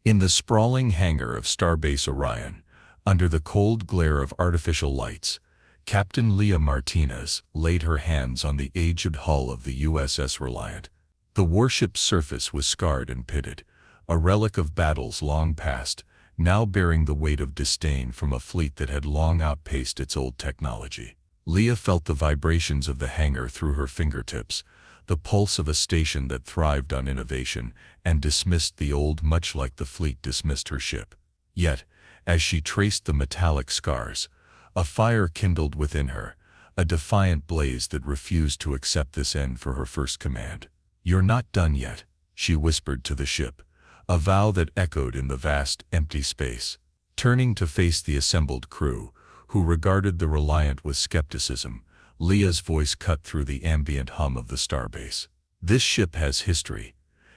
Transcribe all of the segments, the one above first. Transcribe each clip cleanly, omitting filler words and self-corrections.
In the sprawling hangar of Starbase Orion, under the cold glare of artificial lights, Captain Leah Martinez laid her hands on the aged hull of the USS Reliant. The warship's surface was scarred and pitted, a relic of battles long past, now bearing the weight of disdain from a fleet that had long outpaced its old technology. Leah felt the vibrations of the hangar through her fingertips, the pulse of a station that thrived on innovation and dismissed the old much like the fleet dismissed her ship. Yet, as she traced the metallic scars, a fire kindled within her, a defiant blaze that refused to accept this end for her first command. "You're not done yet," she whispered to the ship, a vow that echoed in the vast, empty space. Turning to face the assembled crew, who regarded the Reliant with skepticism, Leah's voice cut through the ambient hum of the starbase. "This ship has history,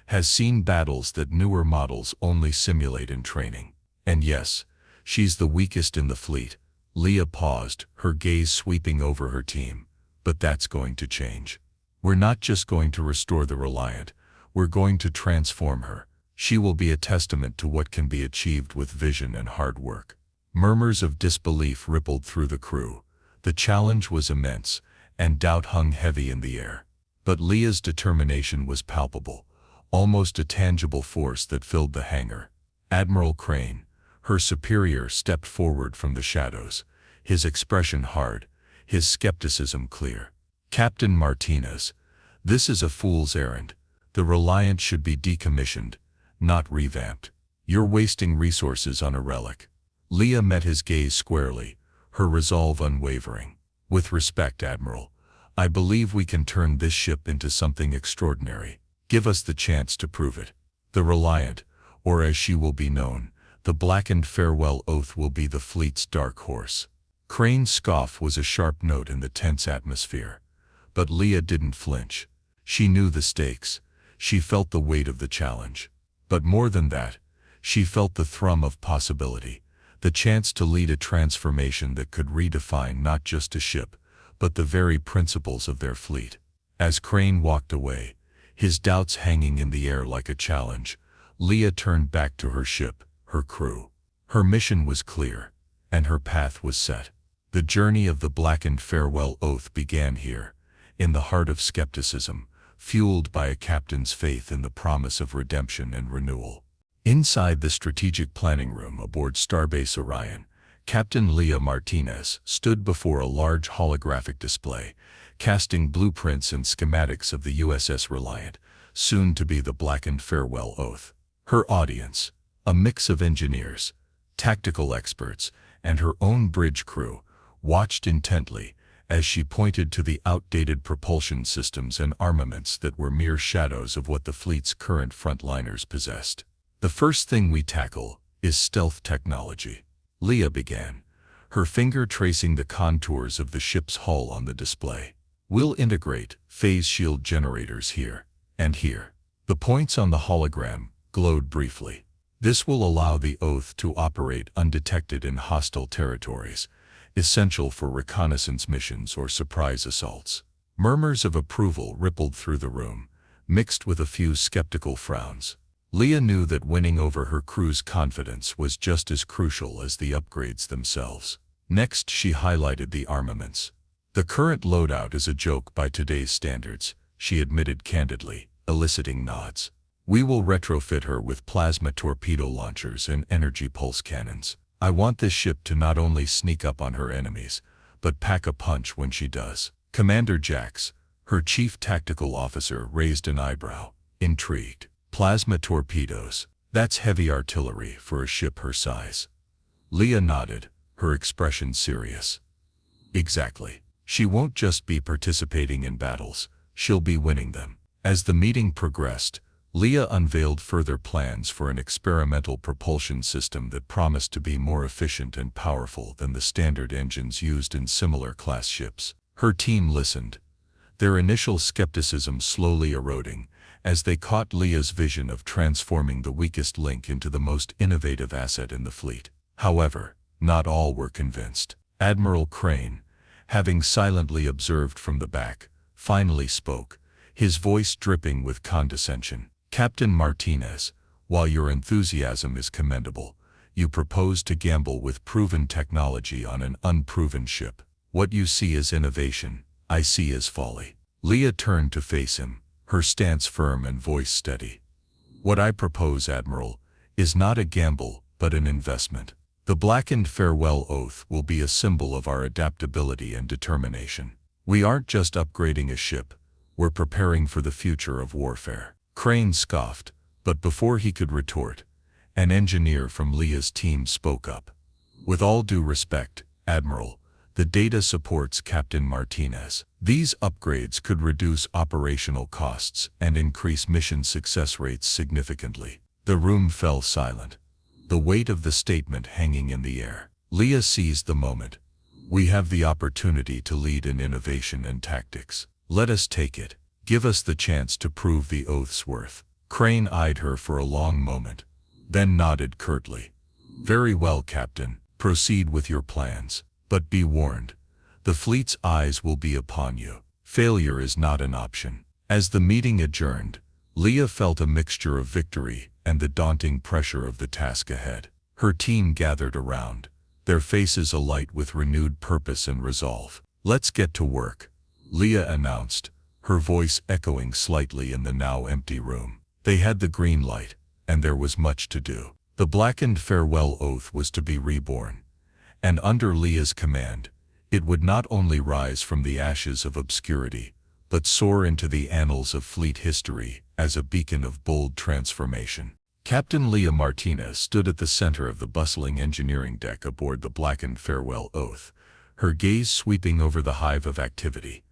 has seen battles that newer models only simulate in training. And yes, she's the weakest in the fleet." Leah paused, her gaze sweeping over her team. "But that's going to change. We're not just going to restore the Reliant, we're going to transform her. She will be a testament to what can be achieved with vision and hard work." Murmurs of disbelief rippled through the crew. The challenge was immense, and doubt hung heavy in the air. But Leah's determination was palpable, almost a tangible force that filled the hangar. Admiral Crane, her superior, stepped forward from the shadows, his expression hard, his skepticism clear. "Captain Martinez, this is a fool's errand. The Reliant should be decommissioned, not revamped. You're wasting resources on a relic." Leah met his gaze squarely, her resolve unwavering. "With respect, Admiral, I believe we can turn this ship into something extraordinary. Give us the chance to prove it. The Reliant, or as she will be known, the Blackened farewell oath, will be the fleet's dark horse." Crane's scoff was a sharp note in the tense atmosphere. But Leah didn't flinch. She knew the stakes. She felt the weight of the challenge. But more than that, she felt the thrum of possibility, the chance to lead a transformation that could redefine not just a ship, but the very principles of their fleet. As Crane walked away, his doubts hanging in the air like a challenge, Leah turned back to her ship, her crew. Her mission was clear, and her path was set. The journey of the Blackened farewell oath began here, in the heart of skepticism, fueled by a captain's faith in the promise of redemption and renewal. Inside the strategic planning room aboard Starbase Orion, Captain Leah Martinez stood before a large holographic display, casting blueprints and schematics of the USS Reliant, soon to be the Blackened farewell oath. Her audience, a mix of engineers, tactical experts, and her own bridge crew, watched intently as she pointed to the outdated propulsion systems and armaments that were mere shadows of what the fleet's current frontliners possessed. "The first thing we tackle is stealth technology," Leah began, her finger tracing the contours of the ship's hull on the display. "We'll integrate phase shield generators here and here." The points on the hologram glowed briefly. "This will allow the oath to operate undetected in hostile territories, essential for reconnaissance missions or surprise assaults." Murmurs of approval rippled through the room, mixed with a few skeptical frowns. Leah knew that winning over her crew's confidence was just as crucial as the upgrades themselves. Next, she highlighted the armaments. "The current loadout is a joke by today's standards," she admitted candidly, eliciting nods. "We will retrofit her with plasma torpedo launchers and energy pulse cannons. I want this ship to not only sneak up on her enemies, but pack a punch when she does." Commander Jax, her chief tactical officer, raised an eyebrow, intrigued. "Plasma torpedoes, that's heavy artillery for a ship her size." Leah nodded, her expression serious. "Exactly. She won't just be participating in battles, she'll be winning them." As the meeting progressed, Leah unveiled further plans for an experimental propulsion system that promised to be more efficient and powerful than the standard engines used in similar class ships. Her team listened, their initial skepticism slowly eroding, as they caught Leah's vision of transforming the weakest link into the most innovative asset in the fleet. However, not all were convinced. Admiral Crane, having silently observed from the back, finally spoke, his voice dripping with condescension. "Captain Martinez, While your enthusiasm is commendable, you propose to gamble with proven technology on an unproven ship. What you see as innovation, I see as folly. Leah turned to face him, her stance firm and voice steady. What I propose, Admiral, is not a gamble, but an investment. The Blackened farewell oath will be a symbol of our adaptability and determination. We aren't just upgrading a ship, we're preparing for the future of warfare. Crane scoffed, but before he could retort, an engineer from Leah's team spoke up. With all due respect, Admiral, the data supports Captain Martinez. These upgrades could reduce operational costs and increase mission success rates significantly. The room fell silent, the weight of the statement hanging in the air. Leah seized the moment. We have the opportunity to lead in innovation and tactics. Let us take it. Give us the chance to prove the oath's worth. Crane eyed her for a long moment, then nodded curtly. Very well, Captain. Proceed with your plans. But be warned, the fleet's eyes will be upon you. Failure is not an option. As the meeting adjourned, Leah felt a mixture of victory and the daunting pressure of the task ahead. Her team gathered around, their faces alight with renewed purpose and resolve. Let's get to work, Leah announced, her voice echoing slightly in the now empty room. They had the green light, and there was much to do. The Blackened farewell oath was to be reborn, and under Leah's command, it would not only rise from the ashes of obscurity, but soar into the annals of fleet history as a beacon of bold transformation. Captain Leah Martinez stood at the center of the bustling engineering deck aboard the Blackened farewell oath, her gaze sweeping over the hive of activity.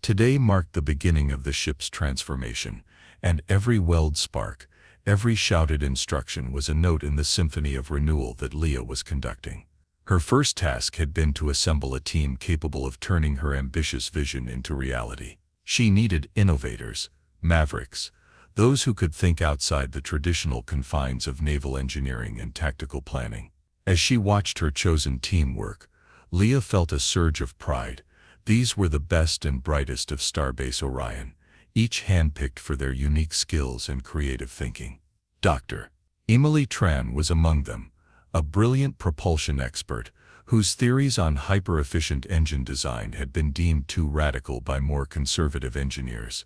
Today marked the beginning of the ship's transformation, and every weld spark, every shouted instruction was a note in the symphony of renewal that Leah was conducting. Her first task had been to assemble a team capable of turning her ambitious vision into reality. She needed innovators, mavericks, those who could think outside the traditional confines of naval engineering and tactical planning. As she watched her chosen team work, Leah felt a surge of pride. These were the best and brightest of Starbase Orion, each handpicked for their unique skills and creative thinking. Dr. Emily Tran was among them, a brilliant propulsion expert whose theories on hyper-efficient engine design had been deemed too radical by more conservative engineers.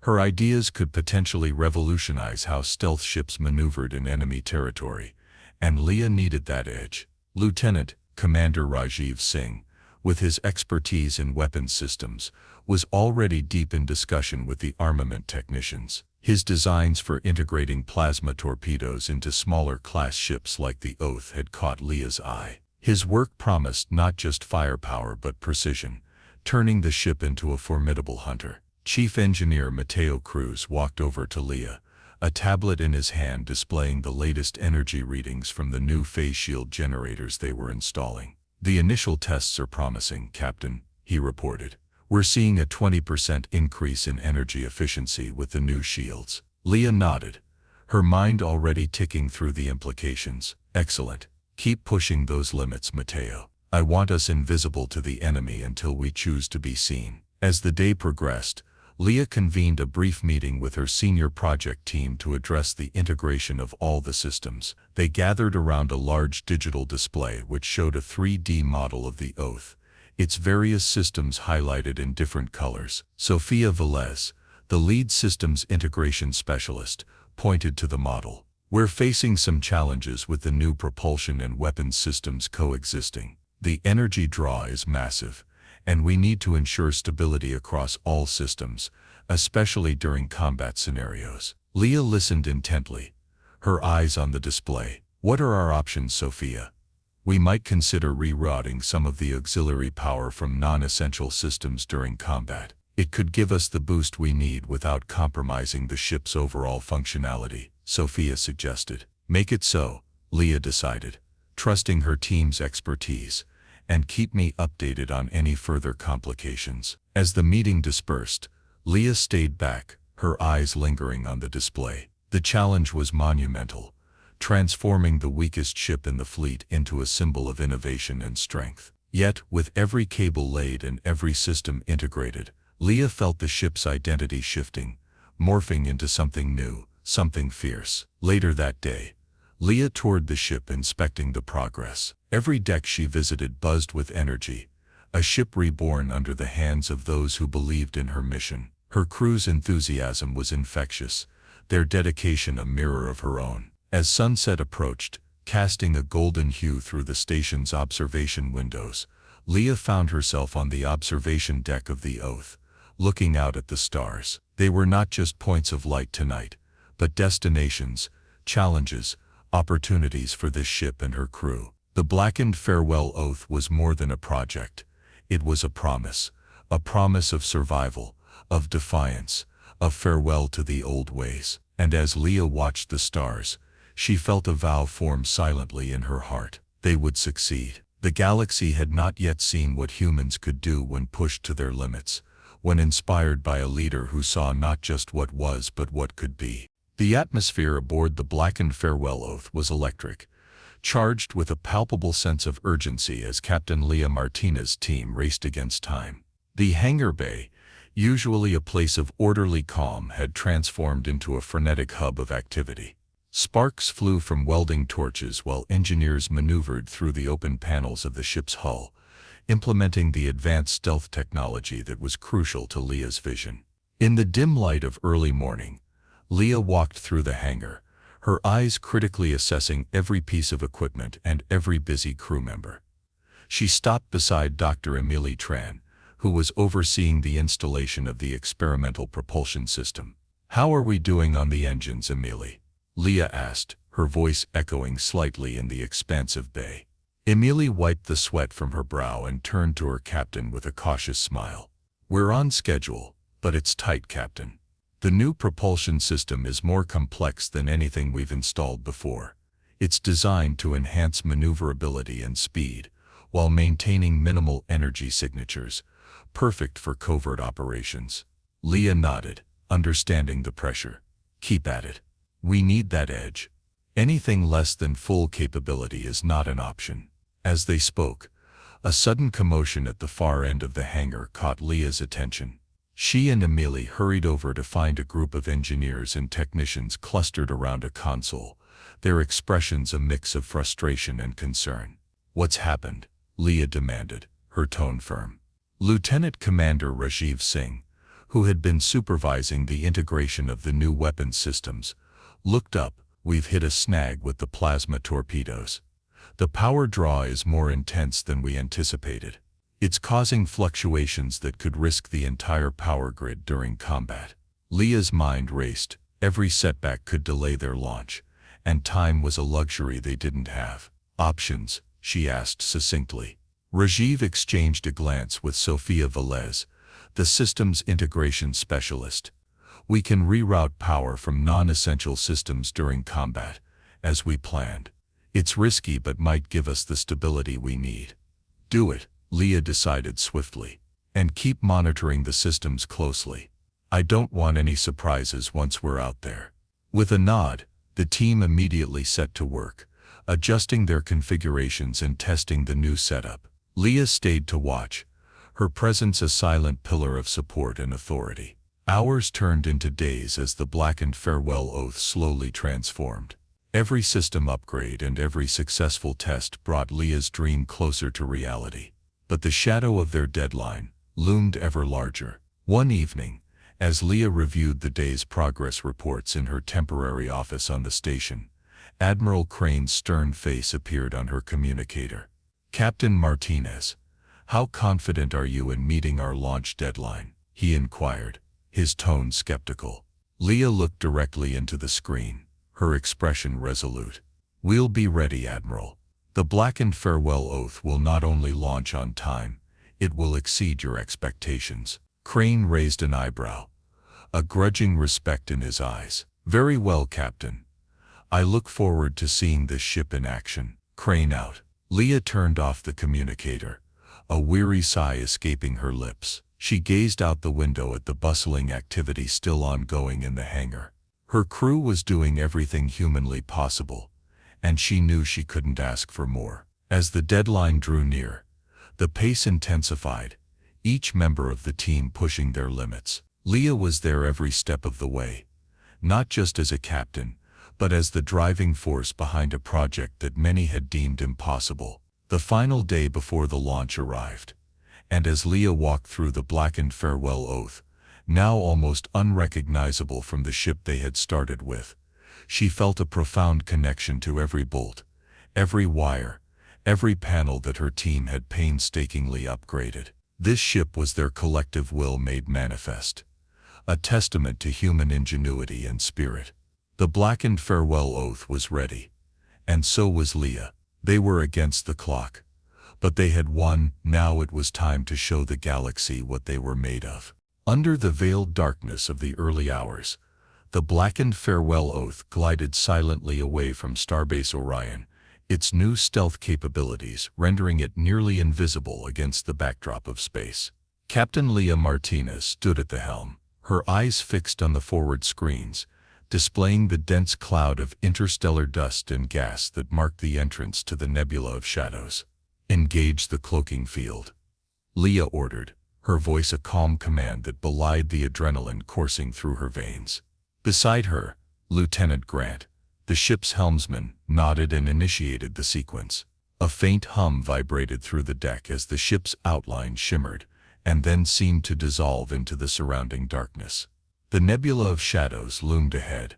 Her ideas could potentially revolutionize how stealth ships maneuvered in enemy territory, and Leah needed that edge. Lieutenant Commander Rajiv Singh, with his expertise in weapons systems, was already deep in discussion with the armament technicians. His designs for integrating plasma torpedoes into smaller class ships like the Oath had caught Leah's eye. His work promised not just firepower but precision, turning the ship into a formidable hunter. Chief Engineer Mateo Cruz walked over to Leah, a tablet in his hand displaying the latest energy readings from the new phase shield generators they were installing. The initial tests are promising, Captain, he reported. We're seeing a 20% increase in energy efficiency with the new shields. Leah nodded, her mind already ticking through the implications. Excellent. Keep pushing those limits, Mateo. I want us invisible to the enemy until we choose to be seen. As the day progressed, Leah convened a brief meeting with her senior project team to address the integration of all the systems. They gathered around a large digital display which showed a 3D model of the Oath, its various systems highlighted in different colors. Sofia Velez, the lead systems integration specialist, pointed to the model. We're facing some challenges with the new propulsion and weapons systems coexisting. The energy draw is massive, and we need to ensure stability across all systems, especially during combat scenarios. Leah listened intently, her eyes on the display. What are our options, Sophia? We might consider rerouting some of the auxiliary power from non-essential systems during combat. It could give us the boost we need without compromising the ship's overall functionality, Sophia suggested. Make it so, Leah decided, trusting her team's expertise, and keep me updated on any further complications. As the meeting dispersed, Leah stayed back, her eyes lingering on the display. The challenge was monumental, transforming the weakest ship in the fleet into a symbol of innovation and strength. Yet, with every cable laid and every system integrated, Leah felt the ship's identity shifting, morphing into something new, something fierce. Later that day, Leah toured the ship inspecting the progress. Every deck she visited buzzed with energy, a ship reborn under the hands of those who believed in her mission. Her crew's enthusiasm was infectious, their dedication a mirror of her own. As sunset approached, casting a golden hue through the station's observation windows, Leah found herself on the observation deck of the Oath, looking out at the stars. They were not just points of light tonight, but destinations, challenges, opportunities for this ship and her crew. The Blackened farewell oath was more than a project. It was a promise of survival, of defiance, of farewell to the old ways. And as Leah watched the stars, she felt a vow form silently in her heart. They would succeed. The galaxy had not yet seen what humans could do when pushed to their limits, when inspired by a leader who saw not just what was but what could be. The atmosphere aboard the Blackened farewell oath was electric, charged with a palpable sense of urgency as Captain Leah Martinez's team raced against time. The hangar bay, usually a place of orderly calm, had transformed into a frenetic hub of activity. Sparks flew from welding torches while engineers maneuvered through the open panels of the ship's hull, implementing the advanced stealth technology that was crucial to Leah's vision. In the dim light of early morning, Leah walked through the hangar, her eyes critically assessing every piece of equipment and every busy crew member. She stopped beside Dr. Emily Tran, who was overseeing the installation of the experimental propulsion system. "How are we doing on the engines, Emily?" Leah asked, her voice echoing slightly in the expansive bay. Emily wiped the sweat from her brow and turned to her captain with a cautious smile. "We're on schedule, but it's tight, Captain. The new propulsion system is more complex than anything we've installed before. It's designed to enhance maneuverability and speed, while maintaining minimal energy signatures, perfect for covert operations." Leah nodded, understanding the pressure. "Keep at it. We need that edge. Anything less than full capability is not an option." As they spoke, a sudden commotion at the far end of the hangar caught Leah's attention. She and Emily hurried over to find a group of engineers and technicians clustered around a console, their expressions a mix of frustration and concern. "What's happened?" Leah demanded, her tone firm. Lieutenant Commander Rajiv Singh, who had been supervising the integration of the new weapons systems, looked up. "We've hit a snag with the plasma torpedoes. The power draw is more intense than we anticipated. It's causing fluctuations that could risk the entire power grid during combat." Leah's mind raced. Every setback could delay their launch, and time was a luxury they didn't have. "Options?" she asked succinctly. Rajiv exchanged a glance with Sophia Velez, the systems integration specialist. "We can reroute power from non-essential systems during combat, as we planned. It's risky but might give us the stability we need." "Do it," Leah decided swiftly. "And keep monitoring the systems closely. I don't want any surprises once we're out there." With a nod, the team immediately set to work, adjusting their configurations and testing the new setup. Leah stayed to watch, her presence a silent pillar of support and authority. Hours turned into days as the Blackened farewell oath slowly transformed. Every system upgrade and every successful test brought Leah's dream closer to reality. But the shadow of their deadline loomed ever larger. One evening, as Leah reviewed the day's progress reports in her temporary office on the station, Admiral Crane's stern face appeared on her communicator. "Captain Martinez, how confident are you in meeting our launch deadline?" he inquired, his tone skeptical. Leah looked directly into the screen, her expression resolute. "We'll be ready, Admiral. The Blackened farewell oath will not only launch on time, it will exceed your expectations." Crane raised an eyebrow, a grudging respect in his eyes. "Very well, Captain. I look forward to seeing this ship in action." Crane out. Leah turned off the communicator, a weary sigh escaping her lips. She gazed out the window at the bustling activity still ongoing in the hangar. Her crew was doing everything humanly possible, and she knew she couldn't ask for more. As the deadline drew near, the pace intensified, each member of the team pushing their limits. Leah was there every step of the way, not just as a captain, but as the driving force behind a project that many had deemed impossible. The final day before the launch arrived, and as Leah walked through the blackened farewell oath, now almost unrecognizable from the ship they had started with, she felt a profound connection to every bolt, every wire, every panel that her team had painstakingly upgraded. This ship was their collective will made manifest, a testament to human ingenuity and spirit. The blackened farewell oath was ready, and so was Leah. They were against the clock, but they had won. Now it was time to show the galaxy what they were made of. Under the veiled darkness of the early hours, the blackened farewell oath glided silently away from Starbase Orion, its new stealth capabilities rendering it nearly invisible against the backdrop of space. Captain Leah Martinez stood at the helm, her eyes fixed on the forward screens, displaying the dense cloud of interstellar dust and gas that marked the entrance to the nebula of shadows. "Engage the cloaking field," Leah ordered, her voice a calm command that belied the adrenaline coursing through her veins. Beside her, Lieutenant Grant, the ship's helmsman, nodded and initiated the sequence. A faint hum vibrated through the deck as the ship's outline shimmered, and then seemed to dissolve into the surrounding darkness. The nebula of shadows loomed ahead,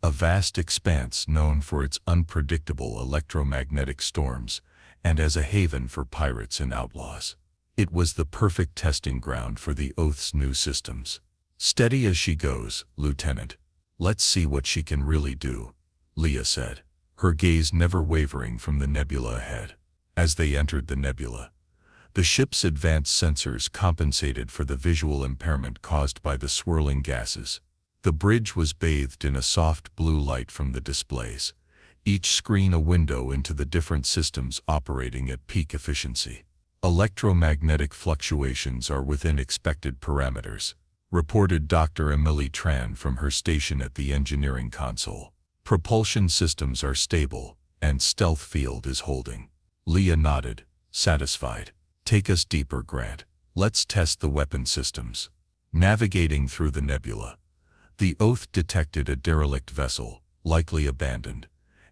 a vast expanse known for its unpredictable electromagnetic storms, and as a haven for pirates and outlaws. It was the perfect testing ground for the Oath's new systems. "Steady as she goes, Lieutenant. Let's see what she can really do," Leah said, her gaze never wavering from the nebula ahead. As they entered the nebula, the ship's advanced sensors compensated for the visual impairment caused by the swirling gases. The bridge was bathed in a soft blue light from the displays, each screen a window into the different systems operating at peak efficiency. "Electromagnetic fluctuations are within expected parameters," reported Dr. Emily Tran from her station at the engineering console. "Propulsion systems are stable, and stealth field is holding." Leah nodded, satisfied. "Take us deeper, Grant. Let's test the weapon systems." Navigating through the nebula, the Oath detected a derelict vessel, likely abandoned,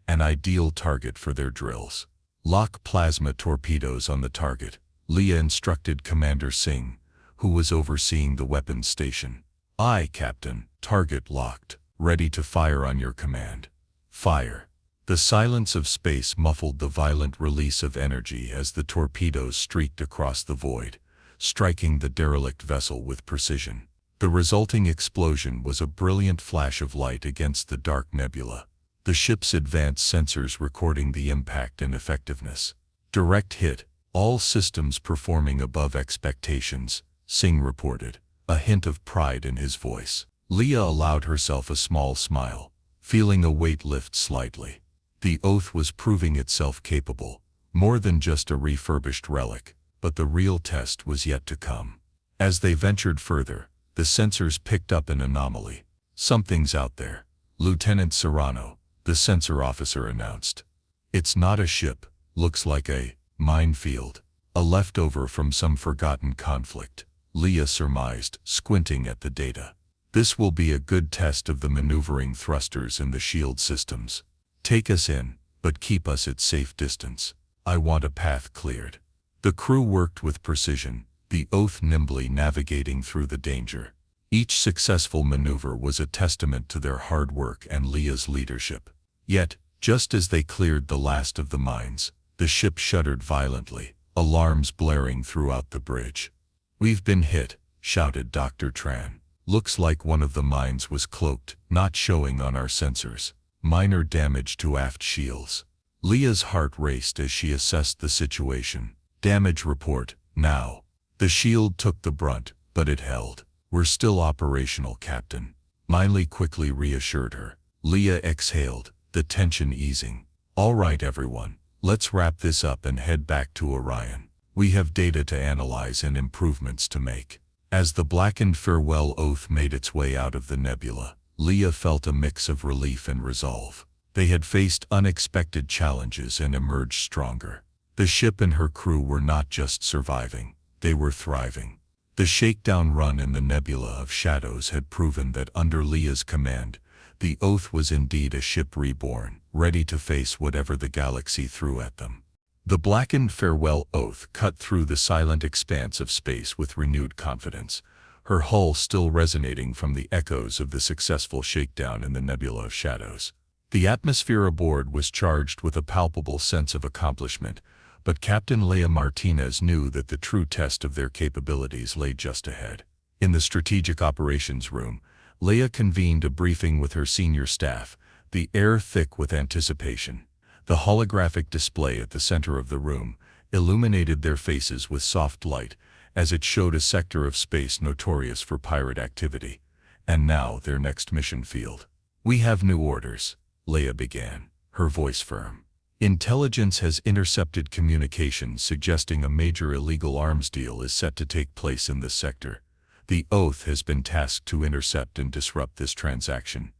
an ideal target for their drills. "Lock plasma torpedoes on the target," Leah instructed Commander Singh, who was overseeing the weapons station. "Aye, Captain. Target locked. Ready to fire on your command." "Fire." The silence of space muffled the violent release of energy as the torpedoes streaked across the void, striking the derelict vessel with precision. The resulting explosion was a brilliant flash of light against the dark nebula, the ship's advanced sensors recording the impact and effectiveness. "Direct hit, all systems performing above expectations," Singh reported, a hint of pride in his voice. Leah allowed herself a small smile, feeling a weight lift slightly. The Oath was proving itself capable, more than just a refurbished relic, but the real test was yet to come. As they ventured further, the sensors picked up an anomaly. "Something's out there," Lieutenant Serrano, the sensor officer, announced. "It's not a ship, looks like a minefield, a leftover from some forgotten conflict," Leah surmised, squinting at the data. "This will be a good test of the maneuvering thrusters and the shield systems. Take us in, but keep us at safe distance. I want a path cleared." The crew worked with precision, the Oath nimbly navigating through the danger. Each successful maneuver was a testament to their hard work and Leah's leadership. Yet, just as they cleared the last of the mines, the ship shuddered violently, alarms blaring throughout the bridge. "We've been hit," shouted Dr. Tran. "Looks like one of the mines was cloaked, not showing on our sensors. Minor damage to aft shields." Leah's heart raced as she assessed the situation. "Damage report, now." The shield took the brunt, but it held. "We're still operational, Captain," Miley quickly reassured her. Leah exhaled, the tension easing. "All right, everyone, let's wrap this up and head back to Orion. We have data to analyze and improvements to make." As the blackened farewell Oath made its way out of the nebula, Leah felt a mix of relief and resolve. They had faced unexpected challenges and emerged stronger. The ship and her crew were not just surviving, they were thriving. The shakedown run in the nebula of shadows had proven that under Leah's command, The Oath was indeed a ship reborn, ready to face whatever the galaxy threw at them. The Blackened farewell Oath cut through the silent expanse of space with renewed confidence, her hull still resonating from the echoes of the successful shakedown in the nebula of shadows. The atmosphere aboard was charged with a palpable sense of accomplishment, but Captain Leia Martinez knew that the true test of their capabilities lay just ahead. In the Strategic Operations Room, Leia convened a briefing with her senior staff, the air thick with anticipation. The holographic display at the center of the room illuminated their faces with soft light, as it showed a sector of space notorious for pirate activity. And now their next mission field. "We have new orders," Leia began, her voice firm. "Intelligence has intercepted communications suggesting a major illegal arms deal is set to take place in this sector. The Oath has been tasked to intercept and disrupt this transaction.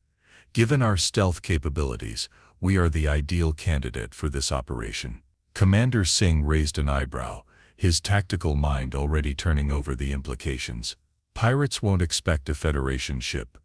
Given our stealth capabilities, we are the ideal candidate for this operation." Commander Singh raised an eyebrow, his tactical mind already turning over the implications. Pirates won't expect a Federation ship,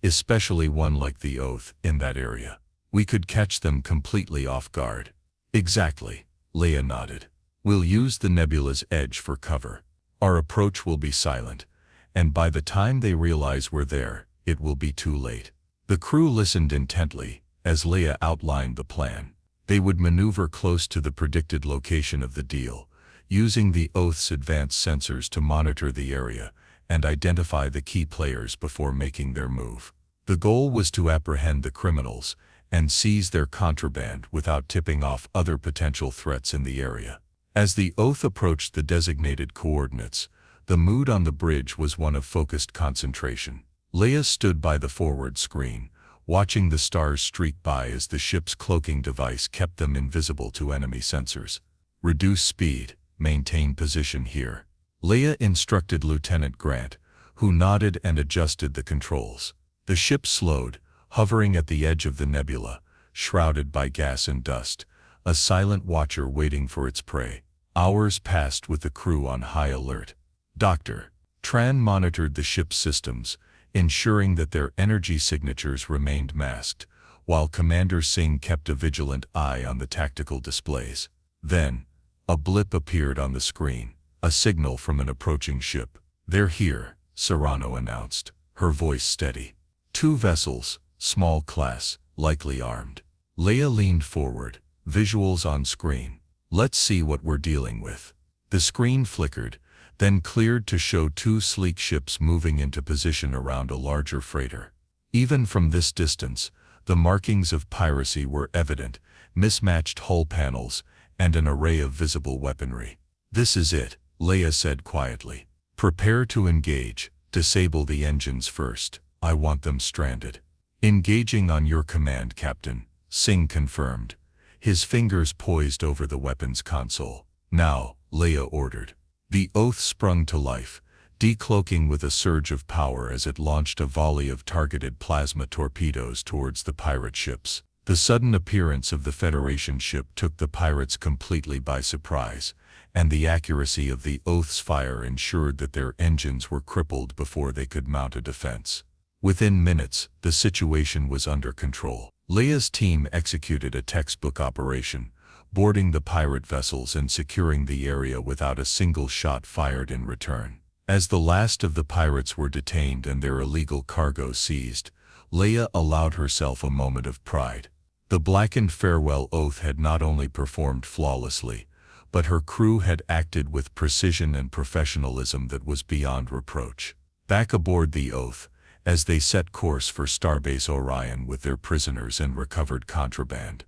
especially one like the Oath, in that area. We could catch them completely off guard. "Exactly," Leia nodded. "We'll use the nebula's edge for cover. Our approach will be silent, and by the time they realize we're there, it will be too late." The crew listened intently as Leia outlined the plan. They would maneuver close to the predicted location of the deal, using the Oath's advanced sensors to monitor the area and identify the key players before making their move. The goal was to apprehend the criminals and seize their contraband without tipping off other potential threats in the area. As the Oath approached the designated coordinates, the mood on the bridge was one of focused concentration. Leia stood by the forward screen, watching the stars streak by as the ship's cloaking device kept them invisible to enemy sensors. "Reduce speed, maintain position here," Leia instructed Lieutenant Grant, who nodded and adjusted the controls. The ship slowed, hovering at the edge of the nebula, shrouded by gas and dust, a silent watcher waiting for its prey. Hours passed with the crew on high alert. Dr. Tran monitored the ship's systems, ensuring that their energy signatures remained masked, while Commander Singh kept a vigilant eye on the tactical displays. Then, a blip appeared on the screen, a signal from an approaching ship. "They're here," Serrano announced, her voice steady. "Two vessels, small class, likely armed." Leia leaned forward, visuals on screen. "Let's see what we're dealing with." The screen flickered, then cleared to show two sleek ships moving into position around a larger freighter. Even from this distance, the markings of piracy were evident, mismatched hull panels, and an array of visible weaponry. "This is it," Leia said quietly. "Prepare to engage. Disable the engines first. I want them stranded." "Engaging on your command, Captain," Singh confirmed, his fingers poised over the weapons console. "Now," Leia ordered. The Oath sprung to life, decloaking with a surge of power as it launched a volley of targeted plasma torpedoes towards the pirate ships. The sudden appearance of the Federation ship took the pirates completely by surprise, and the accuracy of the Oath's fire ensured that their engines were crippled before they could mount a defense. Within minutes, the situation was under control. Leia's team executed a textbook operation, boarding the pirate vessels and securing the area without a single shot fired in return. As the last of the pirates were detained and their illegal cargo seized, Leia allowed herself a moment of pride. The Blackened farewell Oath had not only performed flawlessly, but her crew had acted with precision and professionalism that was beyond reproach. Back aboard the Oath, as they set course for Starbase Orion with their prisoners and recovered contraband,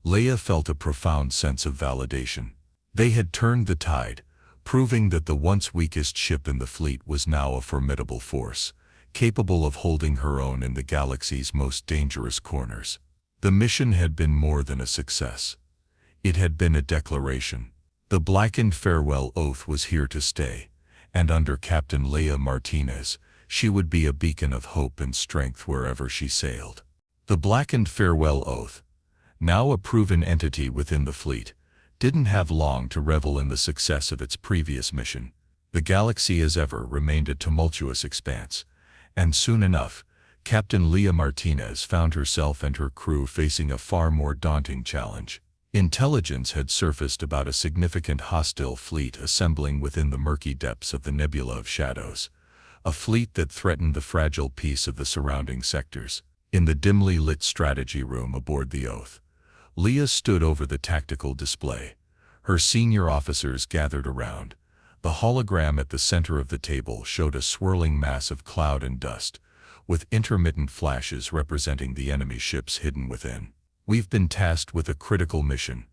Leia felt a profound sense of validation. They had turned the tide, proving that the once weakest ship in the fleet was now a formidable force, capable of holding her own in the galaxy's most dangerous corners. The mission had been more than a success. It had been a declaration. The Blackened farewell Oath was here to stay, and under Captain Leia Martinez, she would be a beacon of hope and strength wherever she sailed. The Blackened farewell Oath, now a proven entity within the fleet, didn't have long to revel in the success of its previous mission. The galaxy as ever remained a tumultuous expanse, and soon enough, Captain Leah Martinez found herself and her crew facing a far more daunting challenge. Intelligence had surfaced about a significant hostile fleet assembling within the murky depths of the Nebula of Shadows, a fleet that threatened the fragile peace of the surrounding sectors. In the dimly lit strategy room aboard the Oath, Leah stood over the tactical display. Her senior officers gathered around. The hologram at the center of the table showed a swirling mass of cloud and dust, with intermittent flashes representing the enemy ships hidden within. "We've been tasked with a critical mission,"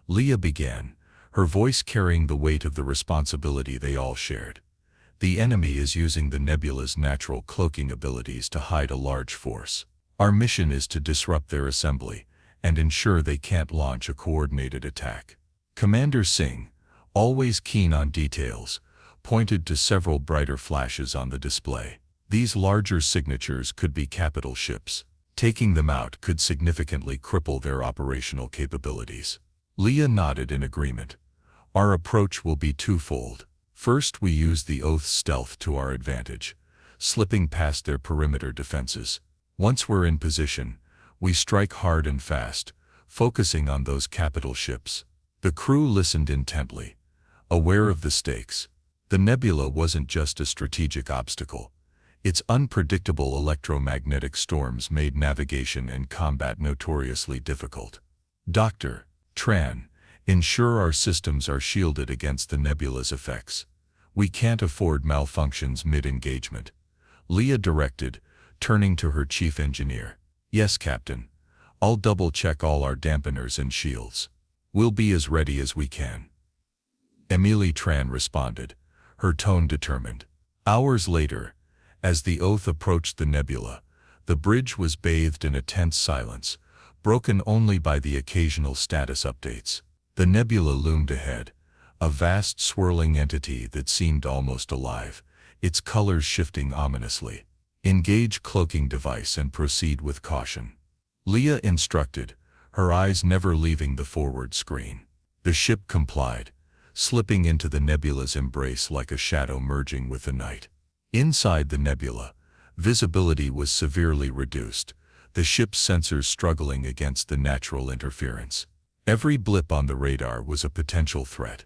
Leah began, her voice carrying the weight of the responsibility they all shared. "The enemy is using the nebula's natural cloaking abilities to hide a large force. Our mission is to disrupt their assembly and ensure they can't launch a coordinated attack." Commander Singh, always keen on details, pointed to several brighter flashes on the display. These larger signatures could be capital ships. Taking them out could significantly cripple their operational capabilities. Leah nodded in agreement. "Our approach will be twofold. First, we use the Oath's stealth to our advantage, slipping past their perimeter defenses. Once we're in position, we strike hard and fast, focusing on those capital ships." The crew listened intently, aware of the stakes. The nebula wasn't just a strategic obstacle. Its unpredictable electromagnetic storms made navigation and combat notoriously difficult. "Dr. Tran, ensure our systems are shielded against the nebula's effects. We can't afford malfunctions mid-engagement," Leah directed, turning to her chief engineer. "Yes, Captain. I'll double-check all our dampeners and shields. We'll be as ready as we can." Emily Tran responded, her tone determined. Hours later, as the Oath approached the nebula, the bridge was bathed in a tense silence, broken only by the occasional status updates. The nebula loomed ahead, a vast swirling entity that seemed almost alive, its colors shifting ominously. "Engage cloaking device and proceed with caution," Leah instructed, her eyes never leaving the forward screen. The ship complied, slipping into the nebula's embrace like a shadow merging with the night. Inside the nebula, visibility was severely reduced, the ship's sensors struggling against the natural interference. Every blip on the radar was a potential threat,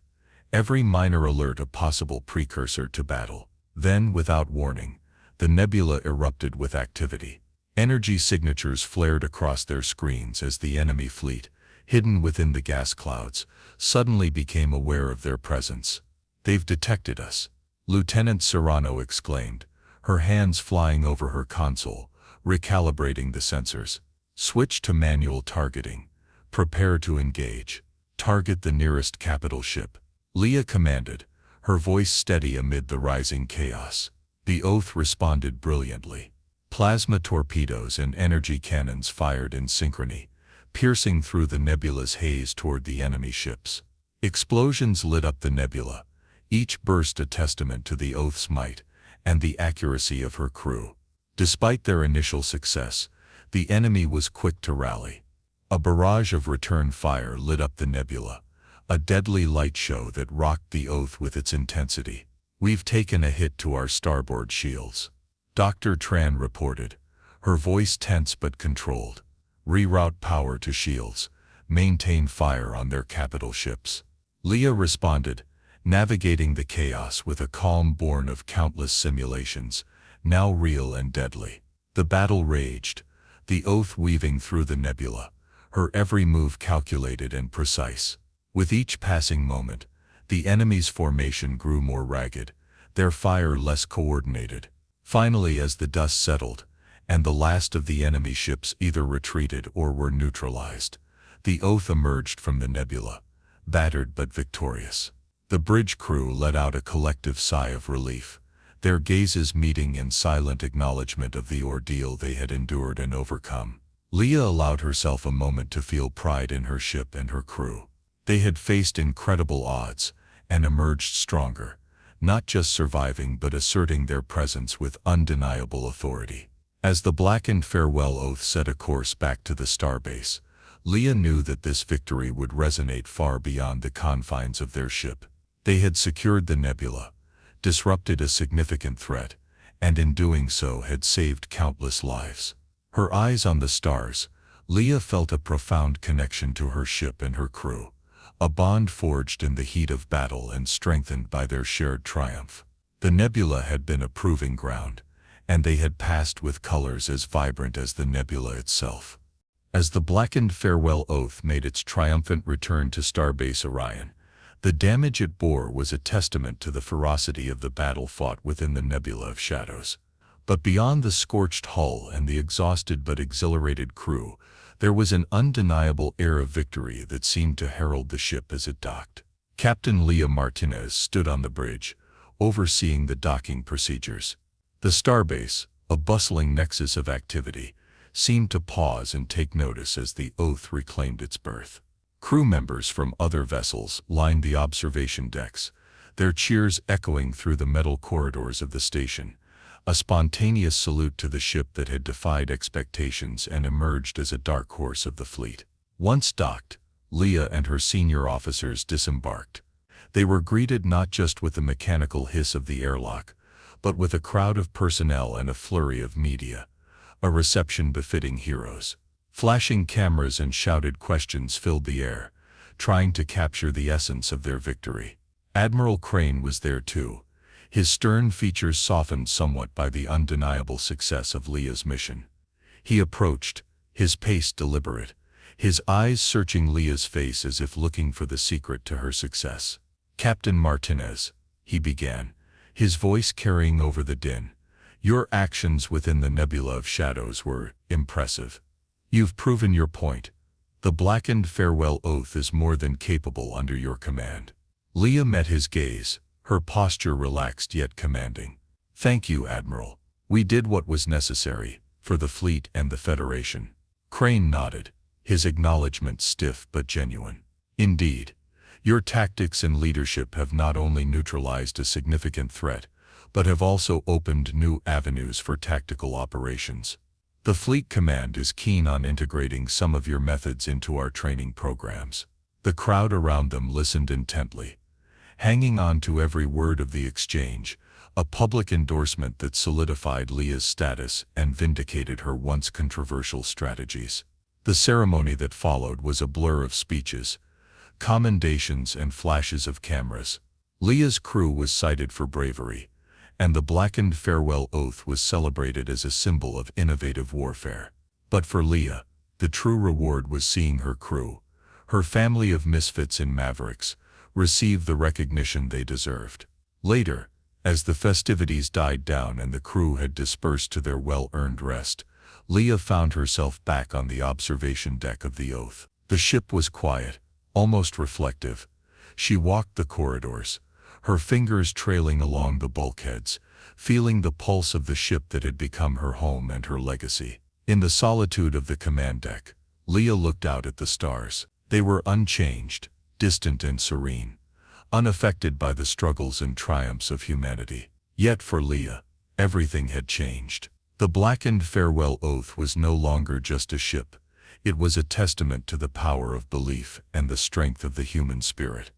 every minor alert a possible precursor to battle. Then, without warning, the nebula erupted with activity. Energy signatures flared across their screens as the enemy fleet, hidden within the gas clouds, suddenly became aware of their presence. "They've detected us," Lieutenant Serrano exclaimed, her hands flying over her console, recalibrating the sensors. "Switch to manual targeting. Prepare to engage. Target the nearest capital ship," Leah commanded, her voice steady amid the rising chaos. The Oath responded brilliantly. Plasma torpedoes and energy cannons fired in synchrony, piercing through the nebula's haze toward the enemy ships. Explosions lit up the nebula, each burst a testament to the Oath's might and the accuracy of her crew. Despite their initial success, the enemy was quick to rally. A barrage of return fire lit up the nebula, a deadly light show that rocked the Oath with its intensity. "We've taken a hit to our starboard shields," Dr. Tran reported, her voice tense but controlled. "Reroute power to shields. Maintain fire on their capital ships." Leah responded, navigating the chaos with a calm born of countless simulations, now real and deadly. The battle raged, the Oath weaving through the nebula, her every move calculated and precise. With each passing moment, the enemy's formation grew more ragged, their fire less coordinated. Finally, as the dust settled, and the last of the enemy ships either retreated or were neutralized, the Oath emerged from the nebula, battered but victorious. The bridge crew let out a collective sigh of relief, their gazes meeting in silent acknowledgement of the ordeal they had endured and overcome. Leah allowed herself a moment to feel pride in her ship and her crew. They had faced incredible odds and emerged stronger, not just surviving but asserting their presence with undeniable authority. As the Blackened farewell Oath set a course back to the starbase, Leah knew that this victory would resonate far beyond the confines of their ship. They had secured the nebula, disrupted a significant threat, and in doing so had saved countless lives. Her eyes on the stars, Leah felt a profound connection to her ship and her crew, a bond forged in the heat of battle and strengthened by their shared triumph. The nebula had been a proving ground, and they had passed with colors as vibrant as the nebula itself. As the Blackened farewell oath made its triumphant return to Starbase Orion, the damage it bore was a testament to the ferocity of the battle fought within the nebula of shadows. But beyond the scorched hull and the exhausted but exhilarated crew, there was an undeniable air of victory that seemed to herald the ship as it docked. Captain Leah Martinez stood on the bridge, overseeing the docking procedures. The starbase, a bustling nexus of activity, seemed to pause and take notice as the oath reclaimed its berth. Crew members from other vessels lined the observation decks, their cheers echoing through the metal corridors of the station, a spontaneous salute to the ship that had defied expectations and emerged as a dark horse of the fleet. Once docked, Leah and her senior officers disembarked. They were greeted not just with the mechanical hiss of the airlock, but with a crowd of personnel and a flurry of media, a reception befitting heroes. Flashing cameras and shouted questions filled the air, trying to capture the essence of their victory. Admiral Crane was there too, his stern features softened somewhat by the undeniable success of Leah's mission. He approached, his pace deliberate, his eyes searching Leah's face as if looking for the secret to her success. "Captain Martinez," he began, his voice carrying over the din, "your actions within the nebula of shadows were impressive. You've proven your point. The Blackened farewell oath is more than capable under your command." Leah met his gaze, her posture relaxed yet commanding. "Thank you, Admiral. We did what was necessary, for the fleet and the Federation." Crane nodded, his acknowledgement stiff but genuine. "Indeed, your tactics and leadership have not only neutralized a significant threat, but have also opened new avenues for tactical operations. The Fleet Command is keen on integrating some of your methods into our training programs." The crowd around them listened intently, hanging on to every word of the exchange, a public endorsement that solidified Leah's status and vindicated her once controversial strategies. The ceremony that followed was a blur of speeches, commendations and flashes of cameras. Leah's crew was cited for bravery, and the Blackened farewell oath was celebrated as a symbol of innovative warfare. But for Leah, the true reward was seeing her crew, her family of misfits and mavericks, receive the recognition they deserved. Later, as the festivities died down and the crew had dispersed to their well-earned rest, Leah found herself back on the observation deck of the Oath. The ship was quiet, almost reflective. She walked the corridors, her fingers trailing along the bulkheads, feeling the pulse of the ship that had become her home and her legacy. In the solitude of the command deck, Leah looked out at the stars. They were unchanged, distant and serene, unaffected by the struggles and triumphs of humanity. Yet for Leah, everything had changed. The Blackened farewell oath was no longer just a ship. It was a testament to the power of belief and the strength of the human spirit.